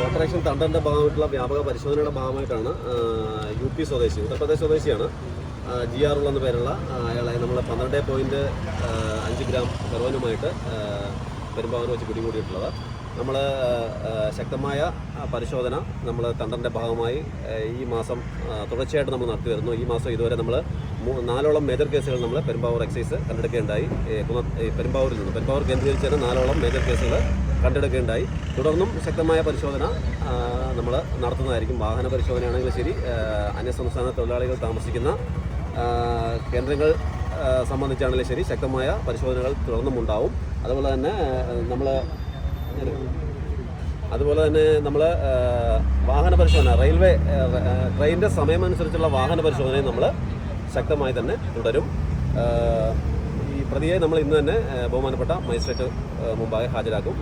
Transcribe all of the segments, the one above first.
Operation തണ്ടറിൻ്റെ ഭാഗമായിട്ടുള്ള വ്യാപക പരിശോധനയുടെ ഭാഗമായിട്ടാണ് UP സ്വദേശി, ഉത്തർപ്രദേശ് സ്വദേശിയാണ് GR എന്ന പേരുള്ള അയാളെ നമ്മൾ 12.5 ഗ്രാം ഹെറോയിനുമായിട്ട് പെരുമ്പാവൂർ വെച്ച് പിടികൂടിയിട്ടുള്ളത്. നമ്മൾ ശക്തമായ പരിശോധന നമ്മൾ തണ്ടറിൻ്റെ ഭാഗമായി ഈ മാസം തുടർച്ചയായിട്ട് നമ്മൾ നടത്തി വരുന്നു. ഈ മാസം ഇതുവരെ നമ്മൾ 4ഓളം മേജർ കേസുകൾ നമ്മൾ പെരുമ്പാവൂർ എക്സൈസ് കണ്ടെടുക്കുകയുണ്ടായി. പെരുമ്പാവൂർ കേന്ദ്രീകരിച്ചാണ് 4ഓളം മേജർ കേസുകൾ കണ്ടെടുക്കുകയുണ്ടായി. തുടർന്നും ശക്തമായ പരിശോധന നമ്മൾ നടത്തുന്നതായിരിക്കും. വാഹന പരിശോധനയാണെങ്കിലും ശരി, അന്യസംസ്ഥാന തൊഴിലാളികൾ താമസിക്കുന്ന കേന്ദ്രങ്ങൾ സംബന്ധിച്ചാണെങ്കിലും ശരി, ശക്തമായ പരിശോധനകൾ തുടർന്നും ഉണ്ടാവും. അതുപോലെ തന്നെ നമ്മൾ വാഹന പരിശോധന, ട്രെയിനിൻ്റെ സമയമനുസരിച്ചുള്ള വാഹന പരിശോധനയും നമ്മൾ ശക്തമായി തന്നെ തുടരും. ഈ പ്രതിയെ നമ്മൾ ഇന്ന് തന്നെ ബഹുമാനപ്പെട്ട മജിസ്ട്രേറ്റ് മുമ്പാകെ ഹാജരാക്കും.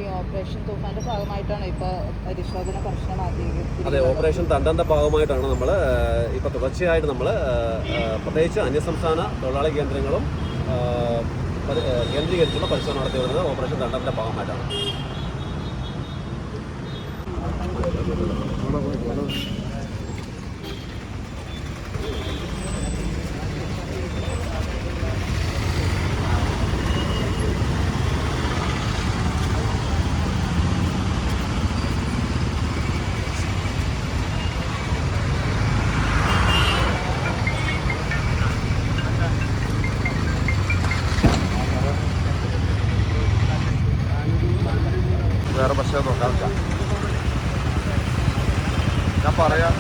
ഈ ഓപ്പറേഷൻ തൂഫാന്റെ ഭാഗമായിട്ടാണ് ഇപ്പോൾ പരിശോധന കർശനമാക്കിയത്. അതെ, ഓപ്പറേഷൻ തണ്ടറിൻ്റെ ഭാഗമായിട്ടാണ് നമ്മൾ ഇപ്പോൾ തുടർച്ചയായിട്ട് നമ്മൾ പ്രത്യേകിച്ച് അന്യസംസ്ഥാന തൊഴിലാളി കേന്ദ്രങ്ങളും കേന്ദ്രീകരിച്ചുള്ള പരിശോധന നടത്തി വരുന്നത് ഓപ്പറേഷൻ തണ്ടറിൻ്റെ ഭാഗമായിട്ടാണ്. വേറെ പക്ഷേ നോക്കാം, ഞാൻ പറയാം.